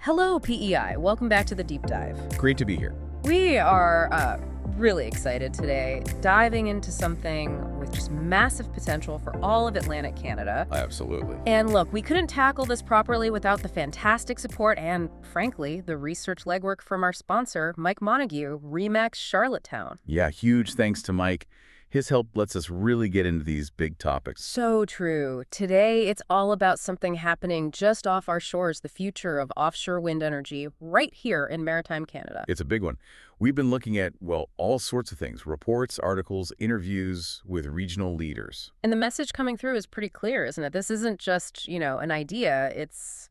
Hello PEI, welcome back to the deep dive. Great to be here. We are really excited today, diving into something with just massive potential for all of Atlantic Canada. Absolutely. And look, we couldn't tackle this properly without the fantastic support and, frankly, the research legwork from our sponsor, Mike Montague, RE/MAX Charlottetown. Yeah, huge thanks to Mike. His help lets us really get into these big topics. So true. Today, it's all about something happening just off our shores, the future of offshore wind energy right here in Maritime, Canada. It's a big one. We've been looking at, well, all sorts of things, reports, articles, interviews with regional leaders. And the message coming through is pretty clear, isn't it? This isn't just, an idea. It's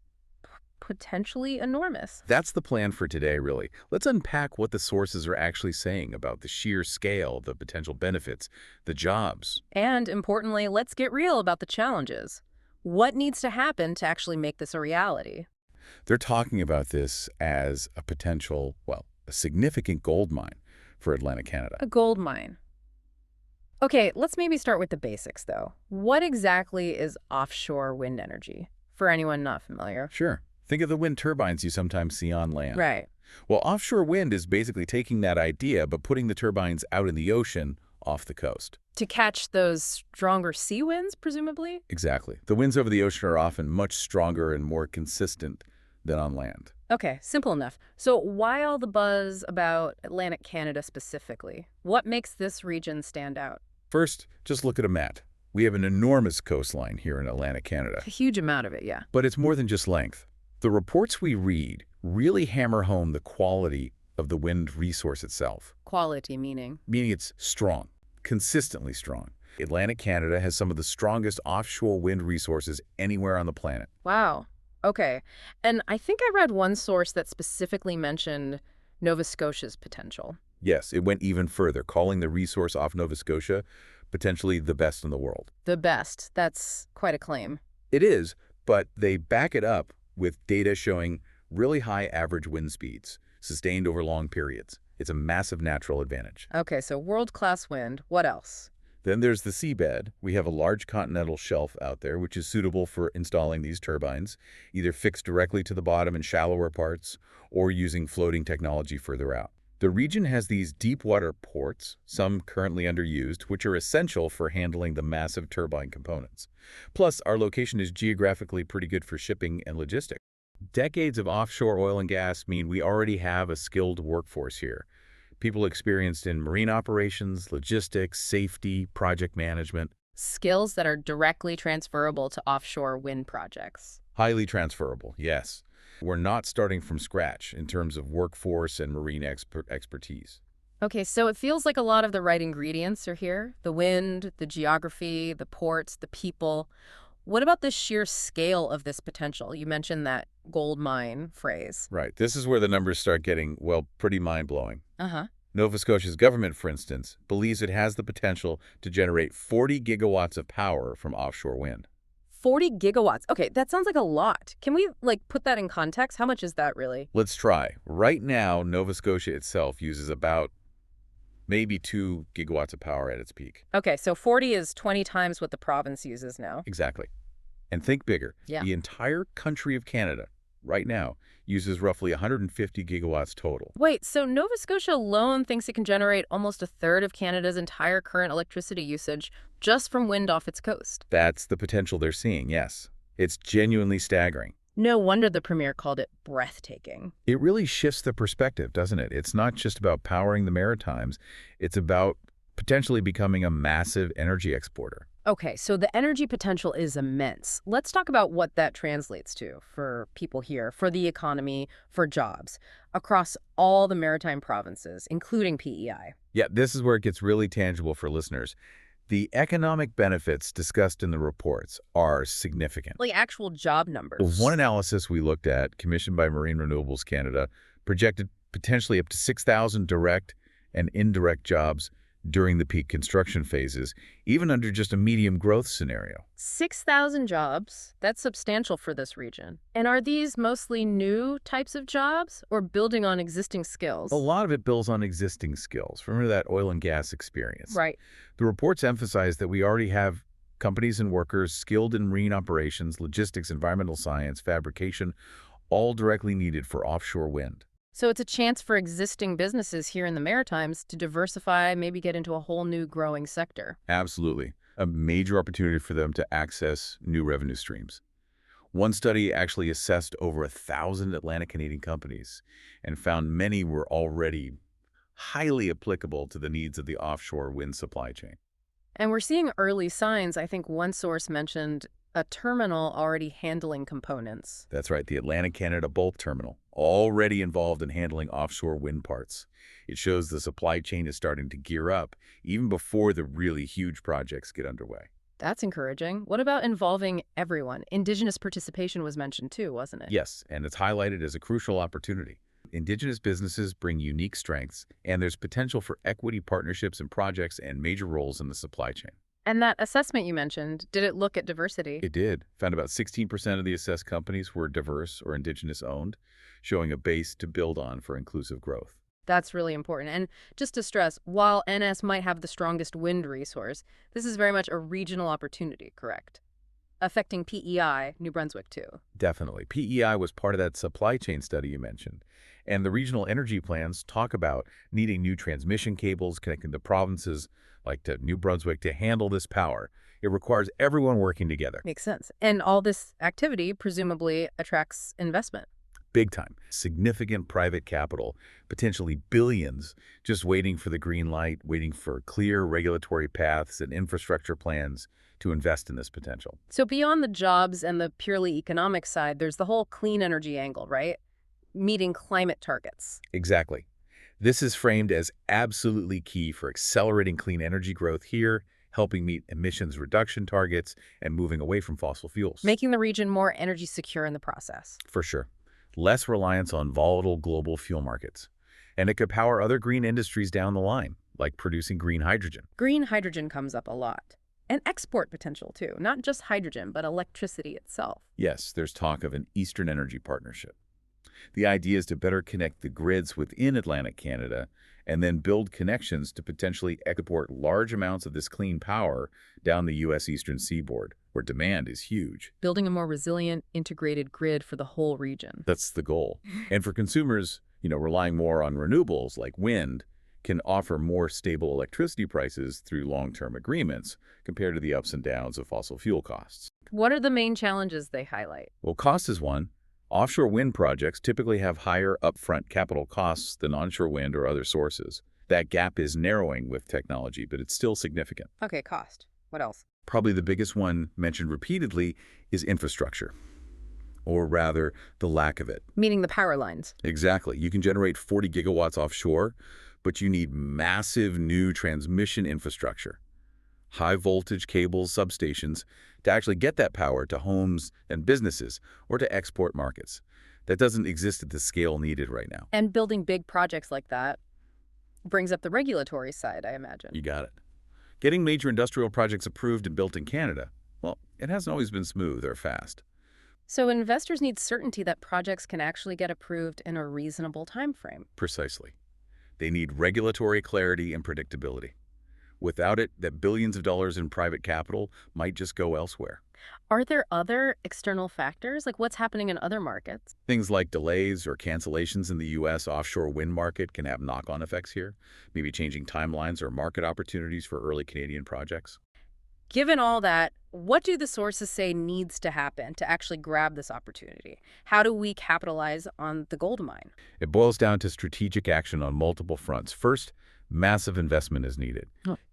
potentially enormous. That's the plan for today, really. Let's unpack what the sources are actually saying about the sheer scale, the potential benefits, the jobs. And importantly, let's get real about the challenges. What needs to happen to actually make this a reality? They're talking about this as a potential, well, a significant gold mine for Atlantic Canada. A gold mine. Okay, let's maybe start with the basics, though. What exactly is offshore wind energy, for anyone not familiar? Sure. Think of the wind turbines you sometimes see on land. Right. Well, offshore wind is basically taking that idea but putting the turbines out in the ocean off the coast. To catch those stronger sea winds, presumably? Exactly. The winds over the ocean are often much stronger and more consistent than on land. Okay, simple enough. So why all the buzz about Atlantic Canada specifically? What makes this region stand out? First, just look at a map. We have an enormous coastline here in Atlantic Canada. A huge amount of it, yeah. But it's more than just length. The reports we read really hammer home the quality of the wind resource itself. Quality meaning? Meaning it's strong, consistently strong. Atlantic Canada has some of the strongest offshore wind resources anywhere on the planet. Wow. Okay. And I think I read one source that specifically mentioned Nova Scotia's potential. Yes, it went even further, calling the resource off Nova Scotia potentially the best in the world. The best. That's quite a claim. It is, but they back it up with data showing really high average wind speeds, sustained over long periods. It's a massive natural advantage. Okay, so world-class wind. What else? Then there's the seabed. We have a large continental shelf out there, which is suitable for installing these turbines, either fixed directly to the bottom in shallower parts or using floating technology further out. The region has these deep water ports, some currently underused, which are essential for handling the massive turbine components. Plus, our location is geographically pretty good for shipping and logistics. Decades of offshore oil and gas mean we already have a skilled workforce here. People experienced in marine operations, logistics, safety, project management. Skills that are directly transferable to offshore wind projects. Highly transferable, yes. We're not starting from scratch in terms of workforce and marine expertise. Okay, so it feels like a lot of the right ingredients are here. The wind, the geography, the ports, the people. What about the sheer scale of this potential? You mentioned that gold mine phrase. Right. This is where the numbers start getting, well, pretty mind-blowing. Uh-huh. Nova Scotia's government, for instance, believes it has the potential to generate 40 gigawatts of power from offshore wind. 40 gigawatts. Okay, that sounds like a lot. Can we, put that in context? How much is that really? Let's try. Right now, Nova Scotia itself uses about maybe 2 gigawatts of power at its peak. Okay, so 40 is 20 times what the province uses now. Exactly. And think bigger. Yeah. The entire country of Canada, right now, uses roughly 150 gigawatts total. Wait, so Nova Scotia alone thinks it can generate almost a third of Canada's entire current electricity usage just from wind off its coast. That's the potential they're seeing, yes. It's genuinely staggering. No wonder the premier called it breathtaking. It really shifts the perspective, doesn't it? It's not just about powering the Maritimes. It's about potentially becoming a massive energy exporter. Okay, so the energy potential is immense. Let's talk about what that translates to for people here, for the economy, for jobs, across all the maritime provinces, including PEI. Yeah, this is where it gets really tangible for listeners. The economic benefits discussed in the reports are significant. Like actual job numbers. One analysis we looked at, commissioned by Marine Renewables Canada, projected potentially up to 6,000 direct and indirect jobs during the peak construction phases, even under just a medium growth scenario. 6,000 jobs. That's substantial for this region. And are these mostly new types of jobs or building on existing skills? A lot of it builds on existing skills. Remember that oil and gas experience. Right. The reports emphasize that we already have companies and workers skilled in marine operations, logistics, environmental science, fabrication, all directly needed for offshore wind. So it's a chance for existing businesses here in the Maritimes to diversify, maybe get into a whole new growing sector. Absolutely. A major opportunity for them to access new revenue streams. One study actually assessed over 1,000 Atlantic Canadian companies and found many were already highly applicable to the needs of the offshore wind supply chain. And we're seeing early signs. I think one source mentioned a terminal already handling components. That's right, the Atlantic Canada Bulk Terminal, already involved in handling offshore wind parts. It shows the supply chain is starting to gear up even before the really huge projects get underway. That's encouraging. What about involving everyone? Indigenous participation was mentioned too, wasn't it? Yes, and it's highlighted as a crucial opportunity. Indigenous businesses bring unique strengths, and there's potential for equity partnerships and projects and major roles in the supply chain. And that assessment you mentioned, did it look at diversity? It did. Found about 16% of the assessed companies were diverse or Indigenous owned, showing a base to build on for inclusive growth. That's really important. And just to stress, while NS might have the strongest wind resource, this is very much a regional opportunity, correct? Affecting PEI, New Brunswick, too. Definitely. PEI was part of that supply chain study you mentioned. And the regional energy plans talk about needing new transmission cables connecting the provinces like to New Brunswick to handle this power. It requires everyone working together. Makes sense. And all this activity presumably attracts investment. Big time. Significant private capital, potentially billions, just waiting for the green light, waiting for clear regulatory paths and infrastructure plans to invest in this potential. So beyond the jobs and the purely economic side, there's the whole clean energy angle, right? Meeting climate targets. Exactly. This is framed as absolutely key for accelerating clean energy growth here, helping meet emissions reduction targets, and moving away from fossil fuels. Making the region more energy secure in the process. For sure. Less reliance on volatile global fuel markets. And it could power other green industries down the line, like producing green hydrogen. Green hydrogen comes up a lot. And export potential, too. Not just hydrogen, but electricity itself. Yes, there's talk of an Eastern Energy Partnership. The idea is to better connect the grids within Atlantic Canada and then build connections to potentially export large amounts of this clean power down the U.S. Eastern Seaboard, where demand is huge. Building a more resilient, integrated grid for the whole region. That's the goal. And for consumers, relying more on renewables like wind can offer more stable electricity prices through long-term agreements compared to the ups and downs of fossil fuel costs. What are the main challenges they highlight? Well, cost is one. Offshore wind projects typically have higher upfront capital costs than onshore wind or other sources. That gap is narrowing with technology, but it's still significant. Okay, cost. What else? Probably the biggest one mentioned repeatedly is infrastructure, or rather, the lack of it. Meaning the power lines. Exactly. You can generate 40 gigawatts offshore, but you need massive new transmission infrastructure, high voltage cables, substations, to actually get that power to homes and businesses or to export markets. That doesn't exist at the scale needed right now. And building big projects like that brings up the regulatory side, I imagine. You got it. Getting major industrial projects approved and built in Canada, well, it hasn't always been smooth or fast. So investors need certainty that projects can actually get approved in a reasonable time frame. Precisely. They need regulatory clarity and predictability. Without it, that billions of dollars in private capital might just go elsewhere. Are there other external factors? Like what's happening in other markets? Things like delays or cancellations in the U.S. offshore wind market can have knock-on effects here, maybe changing timelines or market opportunities for early Canadian projects. Given all that, what do the sources say needs to happen to actually grab this opportunity? How do we capitalize on the gold mine? It boils down to strategic action on multiple fronts. First, massive investment is needed.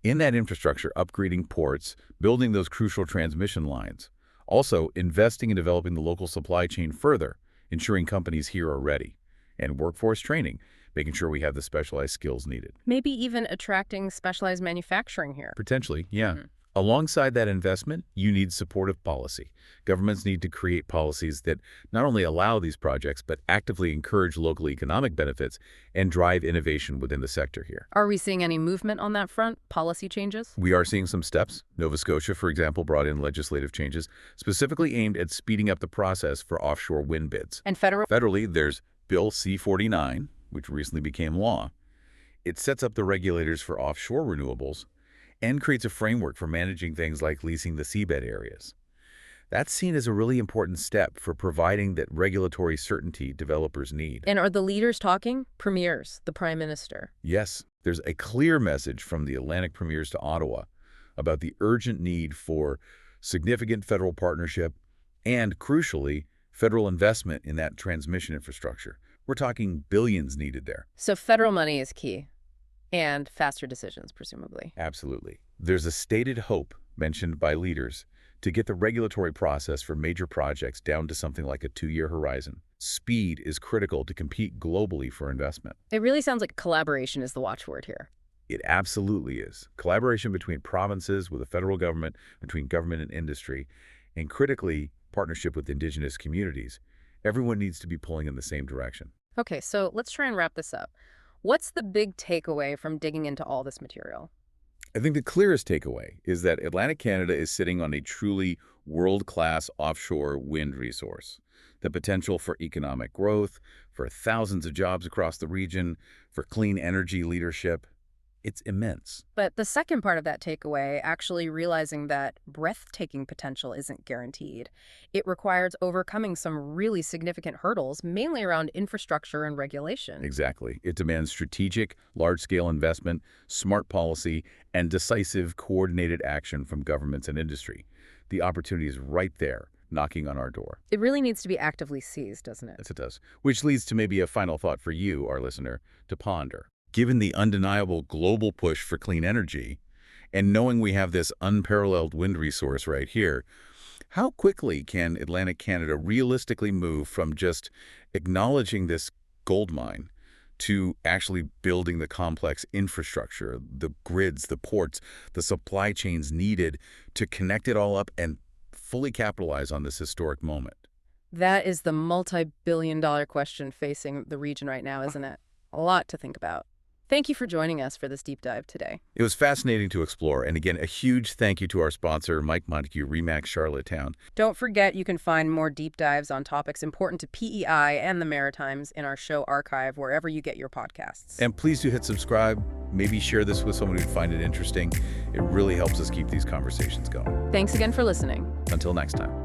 In that infrastructure, upgrading ports, building those crucial transmission lines. Also, investing in developing the local supply chain further, ensuring companies here are ready. And workforce training, making sure we have the specialized skills needed. Maybe even attracting specialized manufacturing here. Potentially, yeah. Alongside that investment, you need supportive policy. Governments need to create policies that not only allow these projects, but actively encourage local economic benefits and drive innovation within the sector here. Are we seeing any movement on that front? Policy changes? We are seeing some steps. Nova Scotia, for example, brought in legislative changes specifically aimed at speeding up the process for offshore wind bids. And federally, there's Bill C-49, which recently became law. It sets up the regulators for offshore renewables and creates a framework for managing things like leasing the seabed areas. That's seen as a really important step for providing that regulatory certainty developers need. And are the leaders talking? Premiers, the prime minister. Yes, there's a clear message from the Atlantic premiers to Ottawa about the urgent need for significant federal partnership and, crucially, federal investment in that transmission infrastructure. We're talking billions needed there. So federal money is key. And faster decisions, presumably. Absolutely. There's a stated hope mentioned by leaders to get the regulatory process for major projects down to something like a 2-year horizon. Speed is critical to compete globally for investment. It really sounds like collaboration is the watchword here. It absolutely is. Collaboration between provinces, with the federal government, between government and industry, and critically, partnership with indigenous communities. Everyone needs to be pulling in the same direction. Okay, so let's try and wrap this up. What's the big takeaway from digging into all this material? I think the clearest takeaway is that Atlantic Canada is sitting on a truly world-class offshore wind resource. The potential for economic growth, for thousands of jobs across the region, for clean energy leadership, it's immense. But the second part of that takeaway, actually realizing that breathtaking potential isn't guaranteed. It requires overcoming some really significant hurdles, mainly around infrastructure and regulation. Exactly. It demands strategic, large-scale investment, smart policy, and decisive, coordinated action from governments and industry. The opportunity is right there, knocking on our door. It really needs to be actively seized, doesn't it? Yes, it does. Which leads to maybe a final thought for you, our listener, to ponder. Given the undeniable global push for clean energy, and knowing we have this unparalleled wind resource right here, how quickly can Atlantic Canada realistically move from just acknowledging this gold mine to actually building the complex infrastructure, the grids, the ports, the supply chains needed to connect it all up and fully capitalize on this historic moment? That is the multi-billion-dollar question facing the region right now, isn't it? A lot to think about. Thank you for joining us for this deep dive today. It was fascinating to explore, and again, a huge thank you to our sponsor, Mike Montague, Remax Charlottetown. Don't forget you can find more deep dives on topics important to PEI and the Maritimes in our show archive wherever you get your podcasts. And please do hit subscribe. Maybe share this with someone who'd find it interesting. It really helps us keep these conversations going. Thanks again for listening. Until next time.